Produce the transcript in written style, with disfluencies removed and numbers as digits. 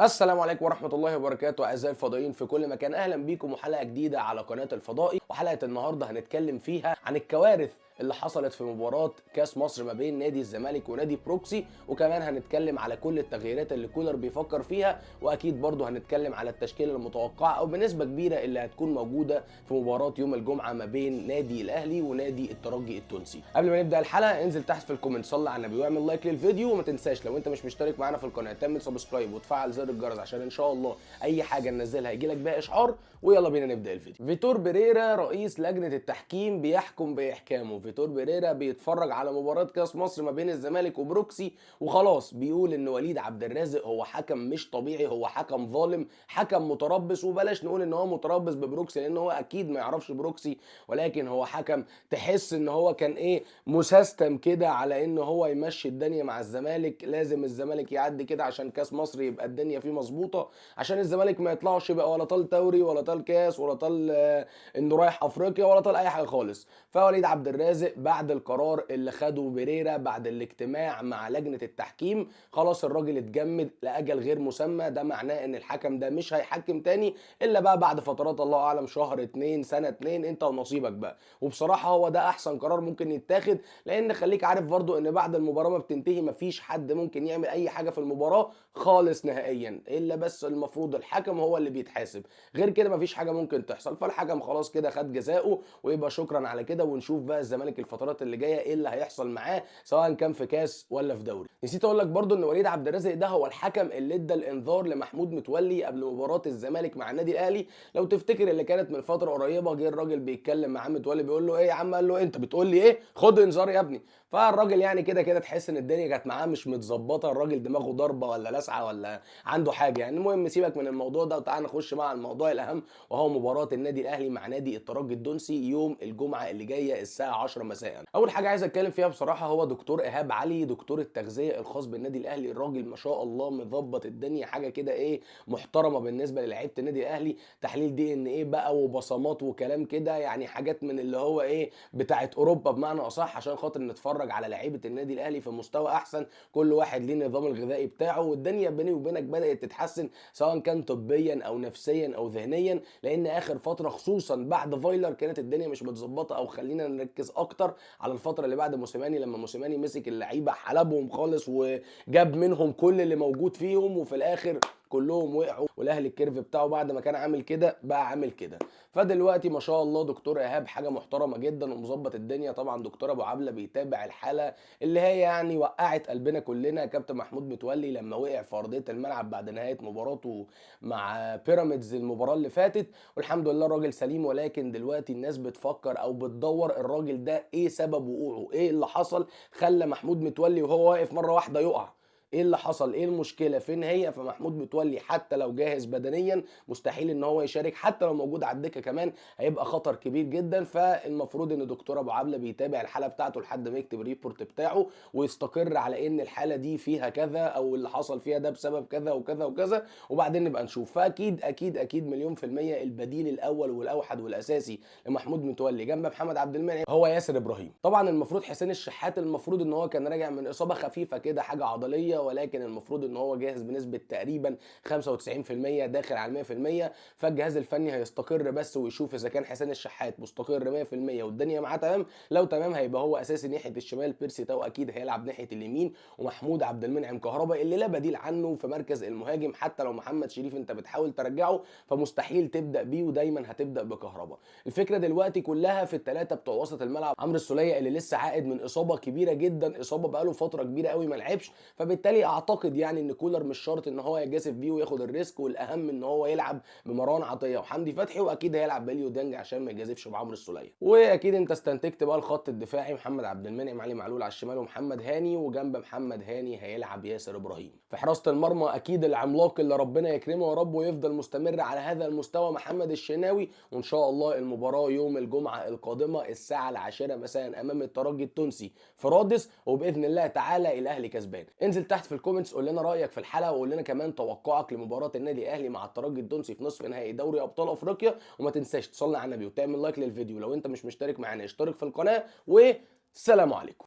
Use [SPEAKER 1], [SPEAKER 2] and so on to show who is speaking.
[SPEAKER 1] السلام عليكم ورحمة الله وبركاته أعزائي الفضائيين في كل مكان، أهلا بيكم وحلقة جديدة على قناة الفضائي. وحلقة النهاردة هنتكلم فيها عن الكوارث اللي حصلت في مباراة كاس مصر ما بين نادي الزمالك ونادي بروكسي، وكمان هنتكلم على كل التغييرات اللي كولر بيفكر فيها، واكيد برضه هنتكلم على التشكيلة المتوقعة او بنسبة كبيرة اللي هتكون موجودة في مباراة يوم الجمعة ما بين نادي الاهلي ونادي الترجي التونسي. قبل ما نبدأ الحلقة انزل تحت في الكومنت صلي على النبي واعمل لايك للفيديو، وما تنساش لو انت مش مشترك معانا في القناة تعمل سبسكرايب وتفعل زر الجرس عشان ان شاء الله اي حاجة ننزلها يجيلك بيها اشعار. ويلا بينا نبدأ الفيديو. فيتور بيريرا رئيس لجنة التحكيم بيحكم بإحكامه. فيتور بيريرا بيتفرج على مباراة كاس مصر ما بين الزمالك وبروكسي وخلاص بيقول ان وليد عبد الرازق هو حكم مش طبيعي، هو حكم ظالم، حكم متربص. وبلاش نقول ان هو متربص ببروكسي لان هو اكيد ما يعرفش بروكسي، ولكن هو حكم تحس ان هو كان مسيستم كده على ان هو يمشي الدنيا مع الزمالك. لازم الزمالك يعدي كده عشان كاس مصر يبقى الدنيا فيه مظبوطه، عشان الزمالك ما يطلعش بقى ولا طال دوري ولا طال كاس ولا طال انه رايح افريقيا ولا طال اي حاجه خالص. فوليد عبد الرازق بعد القرار اللي خده بيريرا بعد الاجتماع مع لجنه التحكيم، خلاص الراجل اتجمد لاجل غير مسمى. ده معناه ان الحكم ده مش هيحكم تاني الا بقى بعد فترات، الله اعلم شهر اتنين سنه اتنين، انت ونصيبك بقى. وبصراحه هو ده احسن قرار ممكن يتاخد، لان خليك عارف برضو ان بعد المباراه ما بتنتهي مفيش حد ممكن يعمل اي حاجه في المباراه خالص نهائيا، الا بس المفروض الحكم هو اللي بيتحاسب. غير كده مفيش حاجه ممكن تحصل. فالحكم خلاص كده خد جزاؤه ويبقى شكرا على كده. ونشوف بقى الزمالك الفترات اللي جايه ايه اللي هيحصل معاه سواء كان في كاس ولا في دوري. نسيت اقول لك برضو ان وليد عبد الرازق ده هو الحكم اللي ادى الانذار لمحمود متولي قبل مباراه الزمالك مع النادي الاهلي. لو تفتكر اللي كانت من فتره قريبه، جه الراجل بيتكلم مع متولي بيقول له ايه يا عم، قال له انت بتقول لي ايه، خد انذار يا ابني. فالراجل يعني كده كده تحس ان الدنيا كانت معاه مش متظبطه، الراجل دماغه ضربه ولا لسعه ولا عنده حاجه يعني. المهم سيبك من الموضوع ده وتعالى نخش مع الموضوع الاهم، وهو مباراه النادي الاهلي مع نادي الترجي التونسي يوم الجمعه اللي جايه الساعه 10 مساء. اول حاجه عايز اتكلم فيها بصراحه هو دكتور ايهاب علي، دكتور التغذيه الخاص بالنادي الاهلي. الراجل ما شاء الله مظبط الدنيا، حاجه كده محترمه بالنسبه للعيبه النادي الاهلي. تحليل دي ان بقى وبصمات وكلام كده، يعني حاجات من اللي هو بتاعت اوروبا بمعنى اصح، عشان خاطر نتفرج على لعيبه النادي الاهلي في مستوى احسن. كل واحد ليه النظام الغذائي بتاعه، والدنيا بيني وبينك بدات تتحسن سواء كان طبيا او نفسيا او ذهنيا، لان اخر فتره خصوصا بعد فايلر كانت الدنيا مش متظبطه. او خلينا نركز اكتر على الفتره اللي بعد موسيماني، لما موسيماني مسك اللعيبه حلبهم خالص وجاب منهم كل اللي موجود فيهم، وفي الاخر كلهم وقعوا، والاهلي الكيرف بتاعه بعد ما كان عامل كده بقى عامل كده. فدلوقتي ما شاء الله دكتور ايهاب حاجه محترمه جدا ومظبط الدنيا. طبعا دكتور ابو عبله بيتابع الحاله اللي هي يعني وقعت قلبنا كلنا، كابتن محمود متولي لما وقع في ارضيه الملعب بعد نهايه مباراته مع بيراميدز المباراه اللي فاتت. والحمد لله الراجل سليم، ولكن دلوقتي الناس بتفكر او بتدور الراجل ده ايه سبب وقوعه، ايه اللي حصل خلى محمود متولي وهو واقف مره واحده يقع، ايه اللي حصل، ايه المشكله فين هي. فمحمود متولي حتى لو جاهز بدنيا مستحيل ان هو يشارك، حتى لو موجود على الدكه كمان هيبقى خطر كبير جدا. فالمفروض ان دكتور ابو عبله بيتابع الحاله بتاعته لحد ما يكتب الريبورت بتاعه ويستقر على ان الحاله دي فيها كذا او اللي حصل فيها ده بسبب كذا وكذا وكذا، وبعدين نبقى نشوف. فاكيد اكيد اكيد مليون في الميه البديل الاول والاوحد والاساسي لمحمود متولي جنب محمد عبد المنعم هو ياسر ابراهيم. طبعا المفروض حسين الشحات المفروض ان هو كان راجع من اصابه خفيفه كده حاجه عضليه، ولكن المفروض ان هو جاهز بنسبه تقريبا 95% داخل على 100%. فالجهاز الفني هيستقر بس ويشوف اذا كان حسين الشحات مستقر 100% والدنيا معاه تمام. لو تمام هيبقى هو اساسي ناحيه الشمال، بيرسي تاو اكيد هيلعب ناحيه اليمين، ومحمود عبد المنعم كهربا اللي لا بديل عنه في مركز المهاجم. حتى لو محمد شريف انت بتحاول ترجعه فمستحيل تبدا بيه، ودايما هتبدا بكهربا. الفكره دلوقتي كلها في الثلاثه بتوع وسط الملعب. عمرو السوليه اللي لسه عائد من اصابه كبيره جدا، اصابه بقاله فتره كبيره قوي ما لعبش، فبالتالي اعتقد يعني ان كولر مش شرط ان هو يجازف بيه وياخد الريسك، والاهم ان هو يلعب بمروان عطيه وحمدي فتحي، واكيد هيلعب بليو ديانج عشان ما يجازفش بعمرو السوليه. واكيد انت استنتجت بقى الخط الدفاعي محمد عبد المنعم علي معلول على الشمال ومحمد هاني، وجنب محمد هاني هيلعب ياسر ابراهيم. في حراسه المرمى اكيد العملاق اللي ربنا يكرمه يا رب ويفضل مستمر على هذا المستوى محمد الشناوي. وان شاء الله المباراه يوم الجمعه القادمه الساعه 10 مساء امام الترجي التونسي في رادس، وباذن الله تعالى الاهلي كسبان. انزل تحت في الكومنتس قول لنا رايك في الحلقه، وقول لنا كمان توقعك لمباراه النادي الاهلي مع الترجي التونسي في نصف نهائي دوري ابطال افريقيا. وما تنساش تصلي على النبي وتعمل لايك للفيديو. لو انت مش مشترك معانا اشترك في القناه، والسلام عليكم.